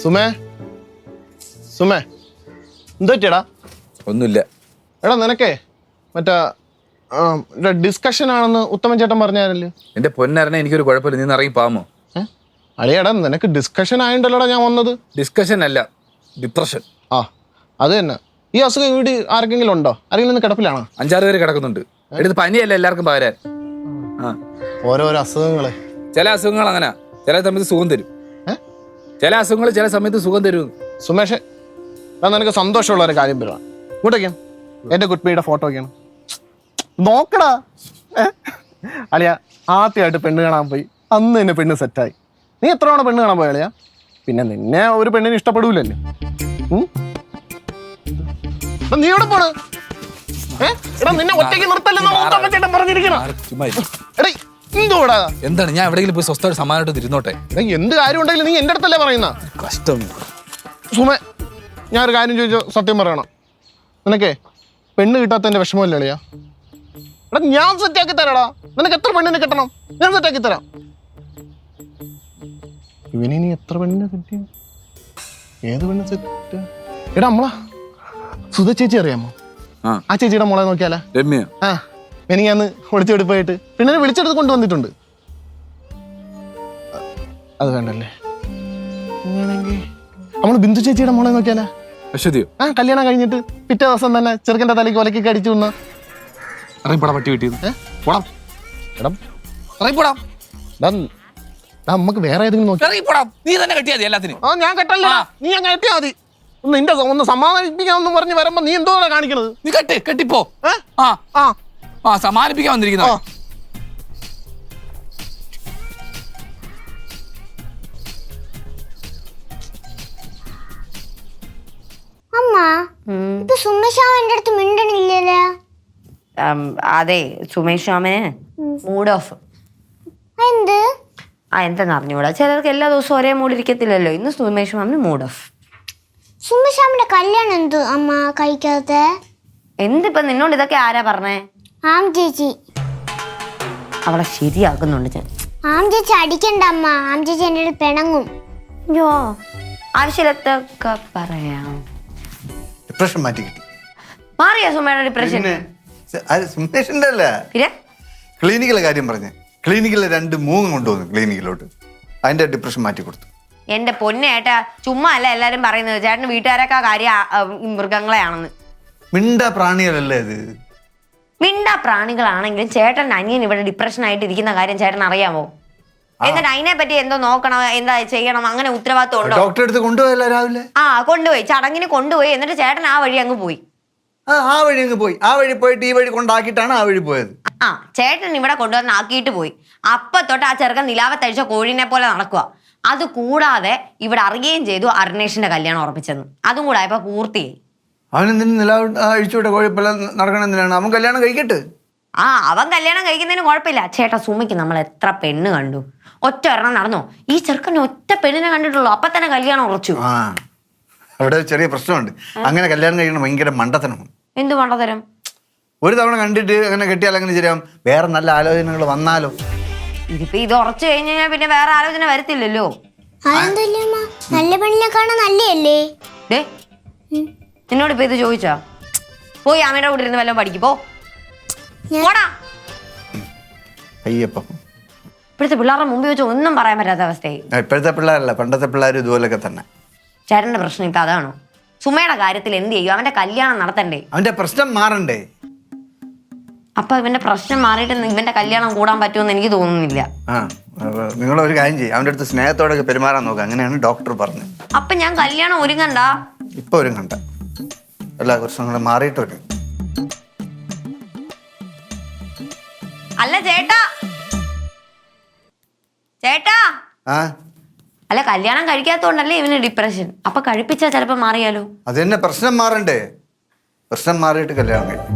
സുമേ സുമേ എന്ത് പറ്റിയടാ? ഒന്നുമില്ല. എടാ നിനക്കേ മറ്റേ ഡിസ്കഷൻ ആണെന്ന് ഉത്തമൻ ചേട്ടൻ പറഞ്ഞാലല്ലോ. എന്റെ പൊന്നറിനെ എനിക്കൊരു കുഴപ്പമില്ല, നീ ഇറങ്ങി പാമോ? അളിയടാ നിനക്ക് ഡിസ്കഷൻ ആയിട്ടല്ലോടാ ഞാൻ വന്നത്. ഡിസ്കഷൻ അല്ല, ഡിപ്രഷൻ. ആ അത് തന്നെ. ഈ അസുഖം വീട് ആർക്കെങ്കിലും ഉണ്ടോ? ആരെങ്കിലും കിടപ്പിലാണോ? 5-6 പേര് കിടക്കുന്നുണ്ട്. എടുത്ത് പനിയല്ല എല്ലാവർക്കും പകരാൻ. ഓരോരോ അസുഖങ്ങളെ. ചില അസുഖങ്ങൾ അങ്ങനെ ചില സമയത്ത് സുഖം തരും. ചില അസുഖങ്ങൾ ചില സമയത്ത് സുഖം തരും. സുമേഷ് നിനക്ക് സന്തോഷമുള്ള ഒരു കാര്യം പറയാം. ഇങ്ങോട്ടേക്കാണ് എന്റെ കുട്ടിയുടെ ഫോട്ടോ ഒക്കെയാണ് നോക്കടാ. അളിയ ആദ്യമായിട്ട് പെണ്ണ് കാണാൻ പോയി, അന്ന് തന്നെ പെണ്ണ് സെറ്റായി. നീ എത്ര തവണ പെണ്ണ് കാണാൻ പോയ അളിയ? പിന്നെ നിന്നെ ഒരു പെണ്ണിന് ഇഷ്ടപ്പെടൂലല്ലേ? നീ എവിടെ പോണ്? നിന്നെ ഒറ്റയ്ക്ക് നിർത്തല്ലെന്ന് പറഞ്ഞിരിക്കണം. എന്താണ് ഞാൻ എവിടെയെങ്കിലും പോയി സ്വസ്ഥമായിട്ട് സമാനമായിട്ട് ഇരുന്നോട്ടെ. എന്ത് കാര്യം ഉണ്ടെങ്കിലും നീ എന്റെ അടുത്തല്ലേ പറയുന്ന? കഷ്ടം. സുമേ ഞാനൊരു കാര്യം ചോദിച്ചോ, സത്യം പറയണം. നിനക്കേ പെണ്ണ് കിട്ടാത്തതിന്റെ വിഷമമല്ലേ അളിയാ? എടാ ഞാൻ സെറ്റാക്കി തരാടാ. നിനക്ക് എത്ര പെണ്ണിനെ കിട്ടണം ഞാൻ സെറ്റാക്കി തരാം. ഇവനെ നീ എത്ര പെണ്ണിനെ കിട്ടിയ? ഏത് പെണ്ണ് സെറ്റ്? എടാ നമ്മളാ സുധ ചേച്ചി അറിയാമോ? ആ ചേച്ചിയുടെ മോളെ നോക്കിയാലാ? രമ്യ. ആ എനിക്കന്ന് ഒളിച്ചെടുപ്പായിട്ട് പെണ്ണിനെ വിളിച്ചെടുത്ത് കൊണ്ടുവന്നിട്ടുണ്ട്. അത് വേണ്ടല്ലേ? അങ്ങനെയാണെങ്കിൽ നമ്മള് ബിന്ദു ചേച്ചിയുടെ മോളെ നോക്കിയാലാ? അശ്വതിയോ? ആ കല്യാണം കഴിഞ്ഞിട്ട് പിറ്റേ ദിവസം തന്നെ ചെറുക്കൻ്റെ തലയ്ക്ക് ഒലക്കി അടിച്ചു വന്ന പട്ടി കിട്ടിയത്. നമുക്ക് വേറെ ഏതെങ്കിലും നോക്കി. നീ തന്നെ കെട്ടിയാ മതി എല്ലാത്തിനും. ആ ഞാൻ കെട്ടല്ല, നീ അങ്ങ് കെട്ടിയാ മതി. നിന്റെ ഒന്ന് സമാധാനിപ്പിക്കാന്ന് പറഞ്ഞ് വരുമ്പോ നീ എന്തോ കാണിക്കണത്? നീ കെട്ടിപ്പോ. സമാനിപ്പിക്കാൻ വന്നിരിക്കുന്ന അമ്മ ഇപ്പൊ സുമേഷ് എന്റെ അടുത്ത് മിണ്ടണില്ലല്ലോ. അതെ സുമേഷ് മാമന് മൂഡ് ഓഫ്. എന്ത്? എന്തെന്ന് അറിഞ്ഞൂടാ, ചിലർക്ക് എല്ലാ ദിവസവും ഒരേ മൂഡ് ഇരിക്കത്തില്ലല്ലോ. ഇന്ന് സുമേഷ് മാമന് മൂഡ് ഓഫ്. സുമേഷ് മാമന്റെ കല്യാണം എന്ത് അമ്മ കഴിക്കാത്ത? എന്തിപ്പോ നിന്നോട് ഇതൊക്കെ ആരാ പറഞ്ഞേ? ആം ചേച്ചി. അവളെ ശരിയാക്കുന്നുണ്ട് ഞാൻ. ആം ചേച്ചി അടിക്കണ്ട അമ്മ, ആം ചേച്ചി എന്റെ അടുത്ത് പിണങ്ങും. അയ്യോ ആവശ്യത്തൊക്കെ പറയാം. ഡിപ്രഷൻ മാറ്റി കിട്ടി. മാറിയാ സുമയുടെ ഡിപ്രഷൻ? സുമേഷിന്റെ അല്ല, ക്ലിനിക്കിലെ കാര്യം പറഞ്ഞേ. ക്ലിനിക്കിലെ 2 മൂങ്ങ കൊണ്ടുവന്നു ക്ലിനിക്കിലോട്ട്. അതിന്റെ ഡിപ്രഷൻ മാറ്റി കൊടുത്തു. എന്റെ പൊന്നേട്ടാ ചുമ്മാ അല്ല എല്ലാരും പറയുന്നത് ചേട്ടന് വീട്ടുകാരൊക്കെ കാര്യം മൃഗങ്ങളെയാണെന്ന്. മിണ്ട പ്രാണികളല്ലേ ഇത്? മിണ്ട പ്രാണികളാണെങ്കിലും ചേട്ടൻ്റെ അനിയൻ ഇവിടെ ഡിപ്രഷൻ ആയിട്ട് ഇരിക്കുന്ന കാര്യം ചേട്ടൻ അറിയാമോ? എന്നിട്ട് അതിനെ പറ്റി എന്തോ നോക്കണം, എന്താ ചെയ്യണം, അങ്ങനെ ഉത്തരവാദിത്വം ഉണ്ടോ? ഡോക്ടറെ അടുത്ത് കൊണ്ടുപോയല്ലോ രാവിലെ. കൊണ്ടുപോയി, ചടങ്ങിന് കൊണ്ടുപോയി. എന്നിട്ട് ചേട്ടൻ ആ വഴി അങ്ങ് പോയി. ആ വഴി അങ്ങ് പോയി. ആ വഴി പോയിട്ട് ഈ വഴി കൊണ്ടാക്കിയിട്ടാണ് ആ വഴി പോയത്. ചേട്ടൻ ഇവിടെ കൊണ്ടുവന്ന് ആക്കിയിട്ട് പോയി. അപ്പൊ തൊട്ട് ആ ചെറുക്കൻ നിലാവത്തഴിച്ച കോഴിനെ പോലെ നടക്കുക. അത് കൂടാതെ ഇവിടെ അറിയുകയും ചെയ്തു അർണേഷിന്റെ കല്യാണം ഉറപ്പിച്ചെന്ന്. അതും കൂടെ ആയപ്പോ പൂർത്തിയായി. അവനെന്തിനും നില അഴിച്ചുവിട്ട കോഴിപ്പല്ല നടക്കണം എന്തിനാണ്? അവൻ കല്യാണം കഴിക്കട്ടെ. അവൻ കല്യാണം കഴിക്കുന്നതിന് കുഴപ്പമില്ല. ചേട്ടാ സുമയ്ക്ക് നമ്മൾ എത്ര പെണ്ണ് കണ്ടു, ഒറ്റ ഒരെണ്ണം നടന്നോ? ഈ ചെറുക്കന് ഒറ്റ പെണ്ണിനെ കണ്ടിട്ടുള്ളൂ, അപ്പൊ തന്നെ കല്യാണം ഉറച്ചു. അവിടെ ചെറിയ പ്രശ്നമുണ്ട്. അങ്ങനെ കല്യാണം കഴിക്കണം ഭയങ്കര മണ്ടത്തനമാണ്. എന്ത് മണ്ടത്തരം? ഒരു തവണ കണ്ടിട്ട് അങ്ങനെ കെട്ടിയാൽ അങ്ങനെ ശരിയാവും. വേറെ നല്ല ആലോചനകൾ വന്നാലോ? ഇതിപ്പോ ഇത് ഉറച്ചു കഴിഞ്ഞു കഴിഞ്ഞാൽ പിന്നെ വേറെ ആലോചന വരത്തില്ലല്ലോ. നല്ല പെണ്ണിനെ കാണാൻ നല്ലയല്ലേ? നിന്നോട് ഇപ്പൊ ഇത് ചോദിച്ചാ? പോയി അമ്മയുടെ കൂടെ ഇരുന്ന് വല്ലതും പഠിക്കും. പോടാ. അയ്യപ്പം ഇപ്പോഴത്തെ പിള്ളേരുടെ മുമ്പിൽ വെച്ച് ഒന്നും പറയാൻ പറ്റാത്ത അവസ്ഥയായി. ഇപ്പോഴത്തെ പിള്ളേരല്ല, പണ്ടത്തെ പിള്ളേർ ഇതുപോലൊക്കെ തന്നെ. ചേട്ടന്റെ പ്രശ്നം ഇപ്പൊ അതാണോ? സുമയുടെ കാര്യത്തിൽ എന്ത് ചെയ്യും? അവന്റെ കല്യാണം നടത്തണ്ടേ? അവന്റെ പ്രശ്നം മാറണ്ടേ? അപ്പൊ ഇവന്റെ പ്രശ്നം മാറിയിട്ട് ഇവന്റെ കല്യാണം കൂടാൻ പറ്റുമെന്ന് എനിക്ക് തോന്നുന്നില്ല. നിങ്ങളൊരു കാര്യം ചെയ്യും, അവന്റെ അടുത്ത് സ്നേഹത്തോടെ പെരുമാറാൻ നോക്കുക. അങ്ങനെയാണ് ഡോക്ടർ പറഞ്ഞത്. അപ്പൊ ഞാൻ കല്യാണം ഒരുങ്ങണ്ട? ഇപ്പൊ ഒരുങ്ങണ്ട, എല്ലാ പ്രശ്നങ്ങളും മാറിയിട്ട് വരും. അല്ല ചേട്ടാ, ചേട്ടാ അല്ല കല്യാണം കഴിക്കാത്തോണ്ടല്ലേ ഇവന് ഡിപ്രഷൻ. അപ്പൊ കഴിപ്പിച്ചാ ചിലപ്പോ മാറിയാലോ? അത് തന്നെ, പ്രശ്നം മാറണ്ടേ? പ്രശ്നം മാറിയിട്ട് കല്യാണം കഴിക്കും.